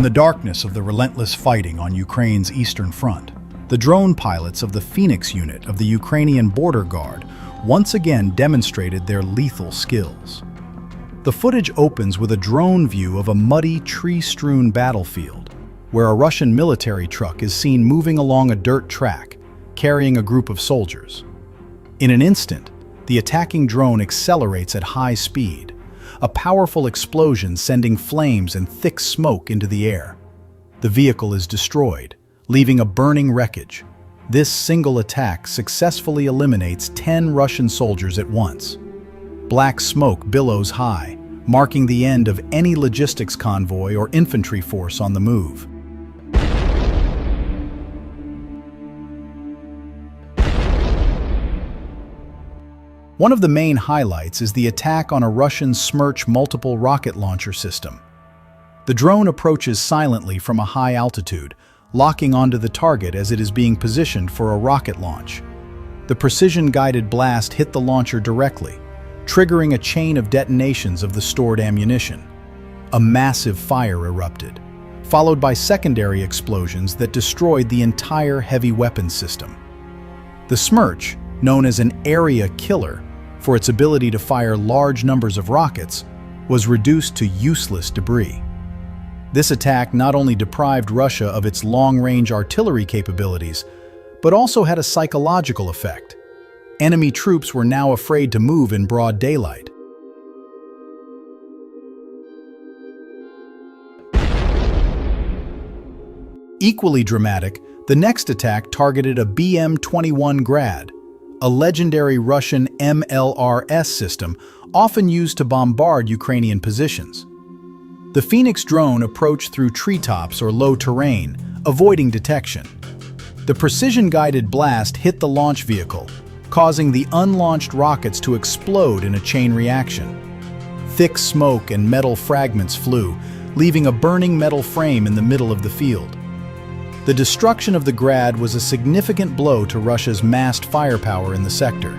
In the darkness of the relentless fighting on Ukraine's eastern front, the drone pilots of the Phoenix unit of the Ukrainian Border Guard once again demonstrated their lethal skills. The footage opens with a drone view of a muddy, tree-strewn battlefield, where a Russian military truck is seen moving along a dirt track, carrying a group of soldiers. In an instant, the attacking drone accelerates at high speed, a powerful explosion sending flames and thick smoke into the air. The vehicle is destroyed, leaving a burning wreckage. This single attack successfully eliminates 10 Russian soldiers at once. Black smoke billows high, marking the end of any logistics convoy or infantry force on the move. One of the main highlights is the attack on a Russian Smerch multiple rocket launcher system. The drone approaches silently from a high altitude, locking onto the target as it is being positioned for a rocket launch. The precision-guided blast hit the launcher directly, triggering a chain of detonations of the stored ammunition. A massive fire erupted, followed by secondary explosions that destroyed the entire heavy weapons system. The Smerch, known as an area killer for its ability to fire large numbers of rockets, was reduced to useless debris. This attack not only deprived Russia of its long-range artillery capabilities, but also had a psychological effect. Enemy troops were now afraid to move in broad daylight. Equally dramatic, the next attack targeted a BM-21 Grad, a legendary Russian MLRS system often used to bombard Ukrainian positions. The Phoenix drone approached through treetops or low terrain, avoiding detection. The precision-guided blast hit the launch vehicle, causing the unlaunched rockets to explode in a chain reaction. Thick smoke and metal fragments flew, leaving a burning metal frame in the middle of the field. The destruction of the Grad was a significant blow to Russia's massed firepower in the sector.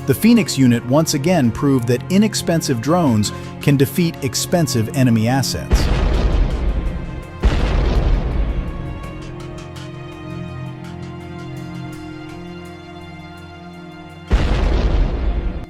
The Phoenix unit once again proved that inexpensive drones can defeat expensive enemy assets.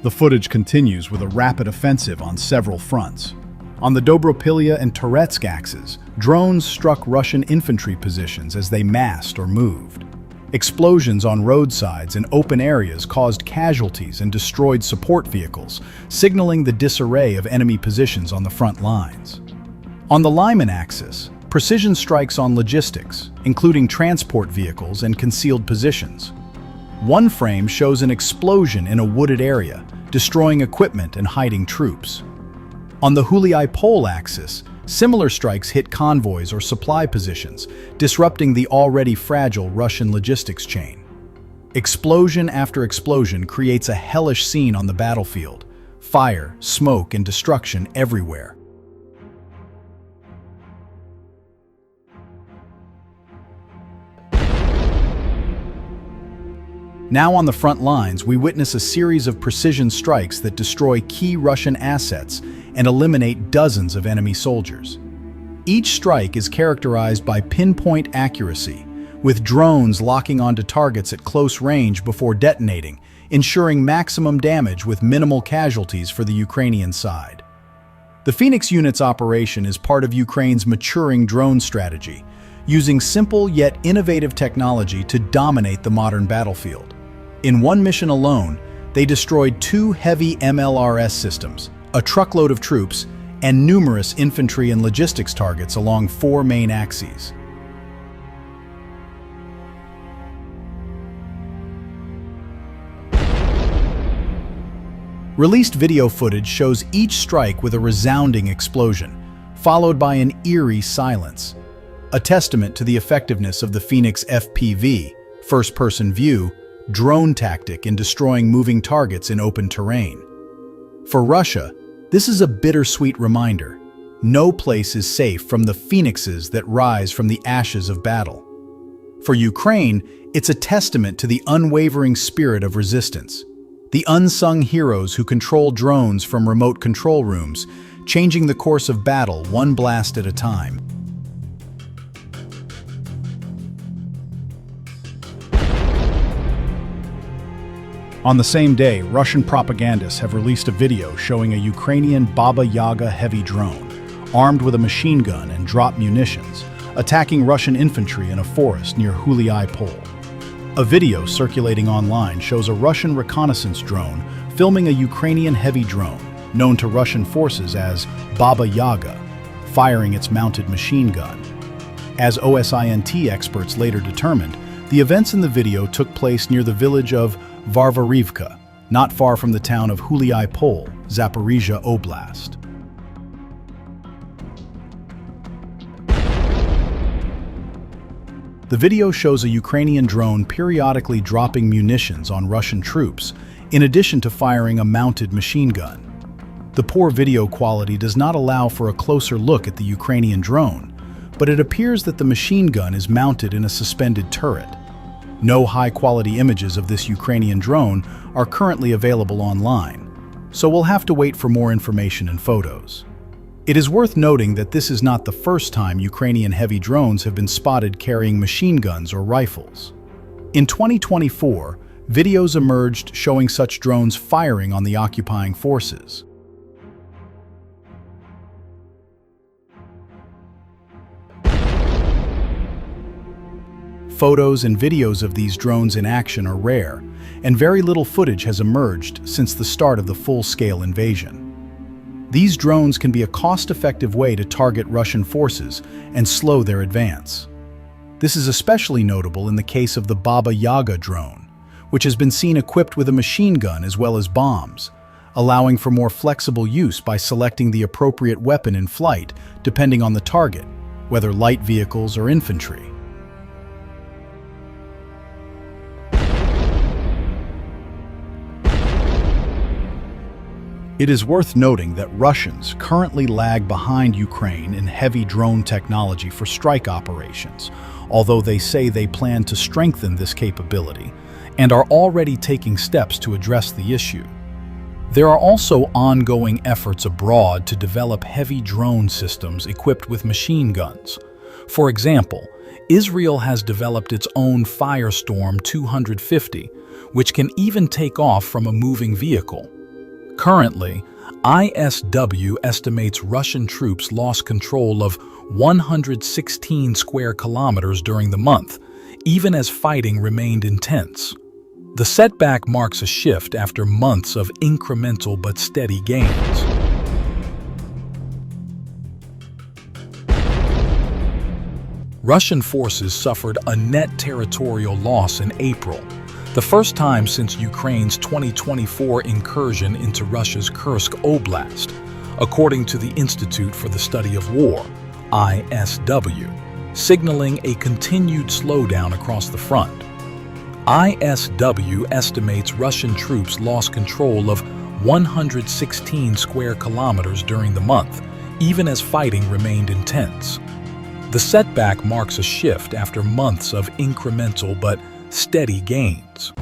The footage continues with a rapid offensive on several fronts. On the Dobropilya and Toretsk axes, drones struck Russian infantry positions as they massed or moved. Explosions on roadsides and open areas caused casualties and destroyed support vehicles, signaling the disarray of enemy positions on the front lines. On the Lyman axis, precision strikes on logistics, including transport vehicles and concealed positions. One frame shows an explosion in a wooded area, destroying equipment and hiding troops. On the Hulai pole axis, similar strikes hit convoys or supply positions, disrupting the already fragile Russian logistics chain. Explosion after explosion creates a hellish scene on the battlefield. Fire, smoke, and destruction everywhere. Now on the front lines, we witness a series of precision strikes that destroy key Russian assets and eliminate dozens of enemy soldiers. Each strike is characterized by pinpoint accuracy, with drones locking onto targets at close range before detonating, ensuring maximum damage with minimal casualties for the Ukrainian side. The Phoenix unit's operation is part of Ukraine's maturing drone strategy, using simple yet innovative technology to dominate the modern battlefield. In one mission alone, they destroyed 2 heavy MLRS systems, a truckload of troops, and numerous infantry and logistics targets along 4 main axes. Released video footage shows each strike with a resounding explosion, followed by an eerie silence, a testament to the effectiveness of the Phoenix FPV, first-person view, drone tactic in destroying moving targets in open terrain. For Russia, this is a bittersweet reminder. No place is safe from the phoenixes that rise from the ashes of battle. For Ukraine, it's a testament to the unwavering spirit of resistance. The unsung heroes who control drones from remote control rooms, changing the course of battle one blast at a time. On the same day, Russian propagandists have released a video showing a Ukrainian Baba Yaga heavy drone, armed with a machine gun and drop munitions, attacking Russian infantry in a forest near Huliai Pol. A video circulating online shows a Russian reconnaissance drone filming a Ukrainian heavy drone, known to Russian forces as Baba Yaga, firing its mounted machine gun. As OSINT experts later determined, the events in the video took place near the village of Varvarivka, not far from the town of Huliai Pol, Zaporizhia Oblast. The video shows a Ukrainian drone periodically dropping munitions on Russian troops, in addition to firing a mounted machine gun. The poor video quality does not allow for a closer look at the Ukrainian drone, but it appears that the machine gun is mounted in a suspended turret. No high-quality images of this Ukrainian drone are currently available online, so we'll have to wait for more information and photos. It is worth noting that this is not the first time Ukrainian heavy drones have been spotted carrying machine guns or rifles. In 2024, videos emerged showing such drones firing on the occupying forces. Photos and videos of these drones in action are rare, and very little footage has emerged since the start of the full-scale invasion. These drones can be a cost-effective way to target Russian forces and slow their advance. This is especially notable in the case of the Baba Yaga drone, which has been seen equipped with a machine gun as well as bombs, allowing for more flexible use by selecting the appropriate weapon in flight depending on the target, whether light vehicles or infantry. It is worth noting that Russians currently lag behind Ukraine in heavy drone technology for strike operations, although they say they plan to strengthen this capability and are already taking steps to address the issue. There are also ongoing efforts abroad to develop heavy drone systems equipped with machine guns. For example, Israel has developed its own Firestorm 250, which can even take off from a moving vehicle. Currently, ISW estimates Russian troops lost control of 116 square kilometers during the month, even as fighting remained intense. The setback marks a shift after months of incremental but steady gains. Russian forces suffered a net territorial loss in April, the first time since Ukraine's 2024 incursion into Russia's Kursk Oblast, according to the Institute for the Study of War, ISW, signaling a continued slowdown across the front. ISW estimates Russian troops lost control of 116 square kilometers during the month, even as fighting remained intense. The setback marks a shift after months of incremental but steady gains.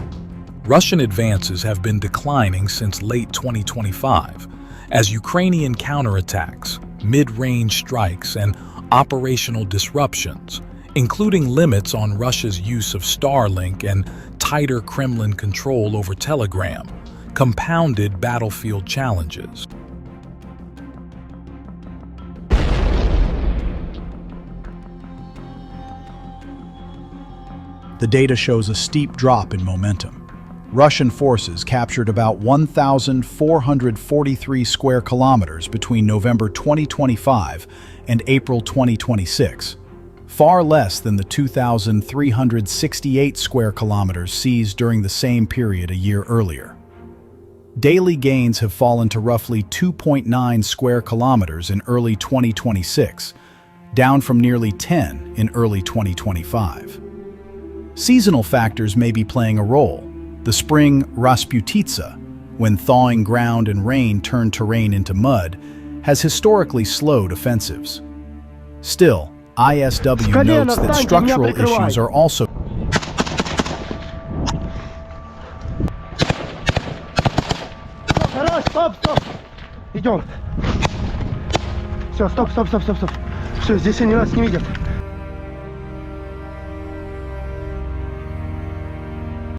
Russian advances have been declining since late 2025, as Ukrainian counterattacks, mid-range strikes, and operational disruptions, including limits on Russia's use of Starlink and tighter Kremlin control over Telegram, compounded battlefield challenges. The data shows a steep drop in momentum. Russian forces captured about 1,443 square kilometers between November 2025 and April 2026, far less than the 2,368 square kilometers seized during the same period a year earlier. Daily gains have fallen to roughly 2.9 square kilometers in early 2026, down from nearly 10 in early 2025. Seasonal factors may be playing a role. The spring Rasputitsa, when thawing ground and rain turn terrain into mud, has historically slowed offensives. Still, ISW notes that structural issues are also Стоп! Идем. Все, стоп. Все, здесь они нас не видят.